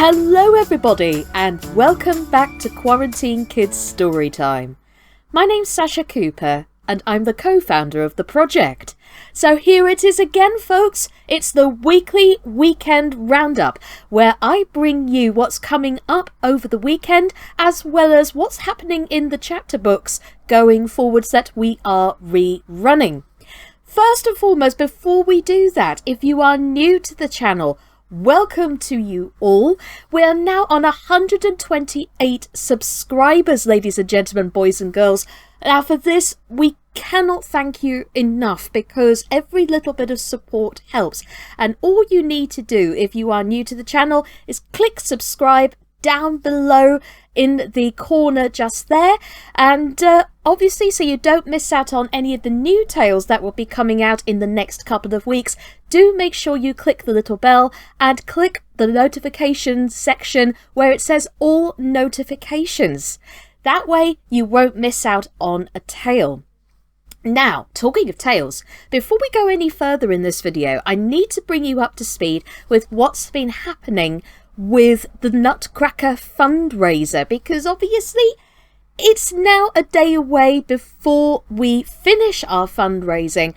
Hello everybody and welcome back to Quarantine Kids Storytime. My name's Sascha Cooper and I'm the co-founder of the project. So here it is again folks, it's the weekly weekend roundup where I bring you what's coming up over the weekend as well as what's happening in the chapter books going forwards that we are rerunning. First and foremost, before we do that, if you are new to the channel, welcome to you all. We are now on 128 subscribers, ladies and gentlemen, boys and girls. Now for this, we cannot thank you enough because every little bit of support helps. And all you need to do if you are new to the channel is click subscribe down below in the corner just there, and obviously so you don't miss out on any of the new tales that will be coming out in the next couple of weeks, do make sure you click the little bell and click the notifications section where it says all notifications. That way you won't miss out on a tale. Now, talking of tales, before we go any further in this video, I need to bring you up to speed with what's been happening with the Nutcracker Fundraiser, because obviously it's now a day away before we finish our fundraising,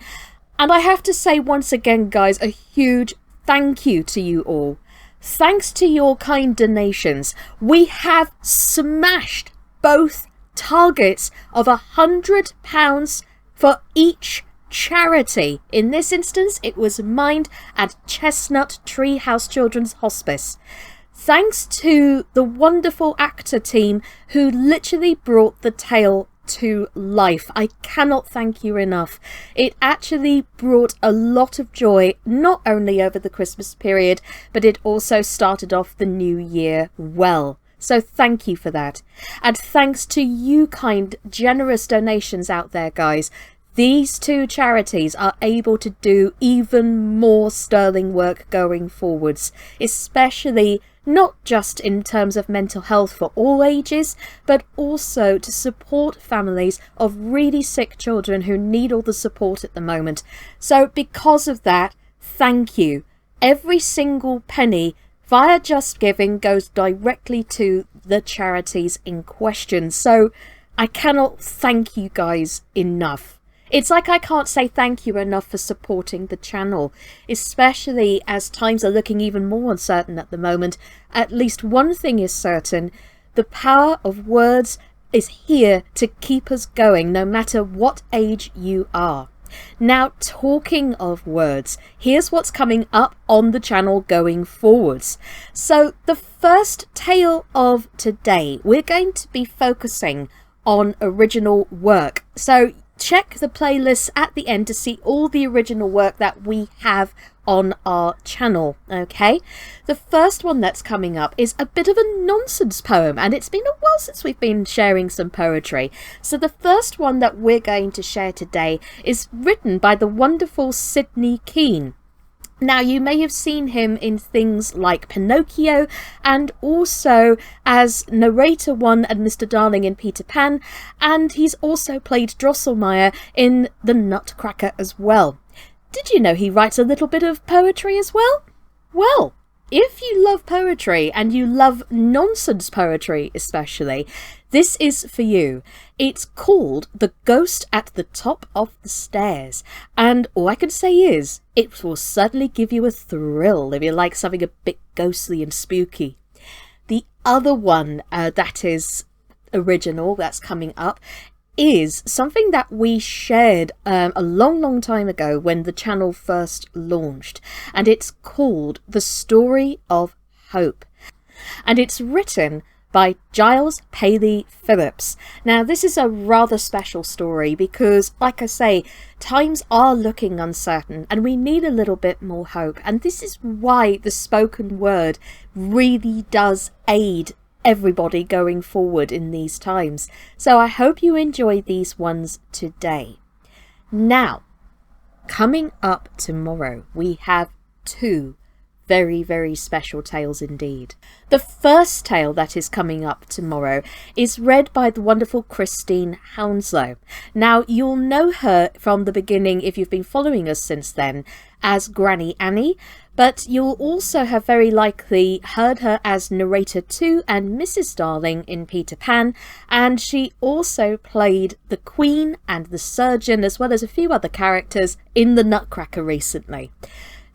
and I have to say once again guys, a huge thank you to you all. Thanks to your kind donations, we have smashed both targets of £100 for each charity. In this instance it was Mind and Chestnut Treehouse Children's Hospice. Thanks to the wonderful actor team who literally brought the tale to life. I cannot thank you enough. It actually brought a lot of joy, not only over the Christmas period, but it also started off the new year well. So thank you for that. And thanks to you kind, generous donations out there, guys. These two charities are able to do even more sterling work going forwards, especially not just in terms of mental health for all ages, but also to support families of really sick children who need all the support at the moment. So because of that, thank you. Every single penny via Just Giving goes directly to the charities in question. So I cannot thank you guys enough. It's like I can't say thank you enough for supporting the channel, especially as times are looking even more uncertain at the moment. At least one thing is certain, the power of words is here to keep us going no matter what age you are. Now, talking of words, here's what's coming up on the channel going forwards. So the first tale of today, we're going to be focusing on original work. So check the playlist at the end to see all the original work that we have on our channel, okay? The first one that's coming up is a bit of a nonsense poem, and it's been a while since we've been sharing some poetry. So the first one that we're going to share today is written by the wonderful Sidney Kean. Now, you may have seen him in things like Pinocchio and also as narrator one and Mr. Darling in Peter Pan, and he's also played Drosselmeyer in The Nutcracker as well. Did you know he writes a little bit of poetry as well? Well, if you love poetry and you love nonsense poetry especially, this is for you. It's called The Ghost at the Top of the Stairs, and all I can say is it will certainly give you a thrill if you like something a bit ghostly and spooky. The other one that is original that's coming up is something that we shared a long time ago when the channel first launched, and it's called The Story of Hope, and it's written by Giles Paley-Phillips. Now this is a rather special story because, like I say, times are looking uncertain and we need a little bit more hope, and this is why the spoken word really does aid everybody going forward in these times. So I hope you enjoy these ones today. Now, coming up tomorrow, we have two very special tales indeed. The first tale that is coming up tomorrow is read by the wonderful Christine Hounslow. Now, you'll know her from the beginning if you've been following us since then as Granny Annie, but you'll also have very likely heard her as narrator 2 and Mrs. Darling in Peter Pan, and she also played the Queen and the Surgeon, as well as a few other characters in the Nutcracker recently.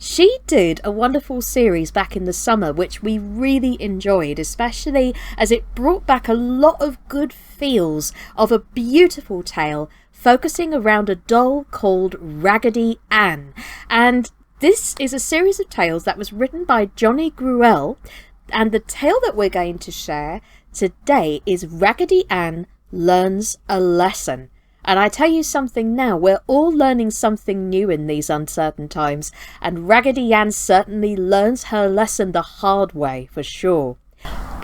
She did a wonderful series back in the summer, which we really enjoyed, especially as it brought back a lot of good feels of a beautiful tale focusing around a doll called Raggedy Anne. And this is a series of tales that was written by Jonny Gruelle, and the tale that we're going to share today is Raggedy Anne Learns a Lesson. And I tell you something now, we're all learning something new in these uncertain times, and Raggedy Anne certainly learns her lesson the hard way, for sure.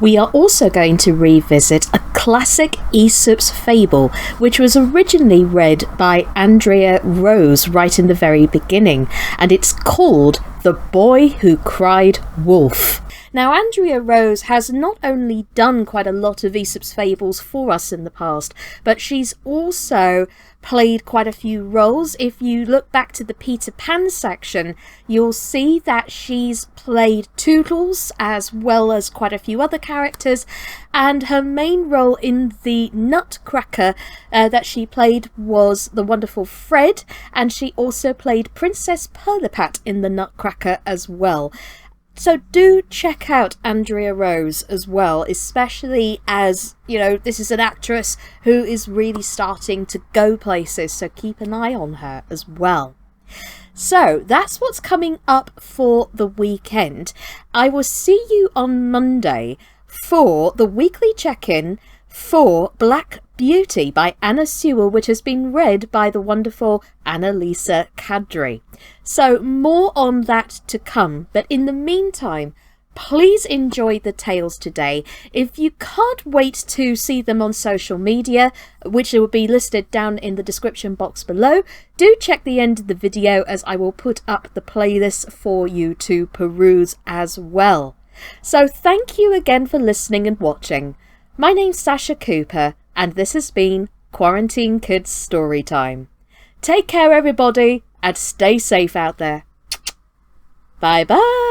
We are also going to revisit a classic Aesop's fable, which was originally read by Andrea Rose right in the very beginning, and it's called The Boy Who Cried Wolf. Now, Andrea Rose has not only done quite a lot of Aesop's fables for us in the past, but she's also played quite a few roles. If you look back to the Peter Pan section, you'll see that she's played Toodles as well as quite a few other characters, and her main role in the Nutcracker that she played was the wonderful Fred, and she also played Princess Pirlipat in the Nutcracker as well. So do check out Andrea Rose as well, especially as, you know, this is an actress who is really starting to go places, so keep an eye on her as well. So that's what's coming up for the weekend. I will see you on Monday for the weekly check-in for Black Beauty by Anna Sewell, which has been read by the wonderful Anna-Lise Kadri. So more on that to come, but in the meantime, please enjoy the tales today. If you can't wait to see them on social media, which will be listed down in the description box below, do check the end of the video as I will put up the playlist for you to peruse as well. So thank you again for listening and watching. My name's Sascha Cooper, and this has been Quarantine Kids Storytime. Take care everybody, and stay safe out there. Bye bye!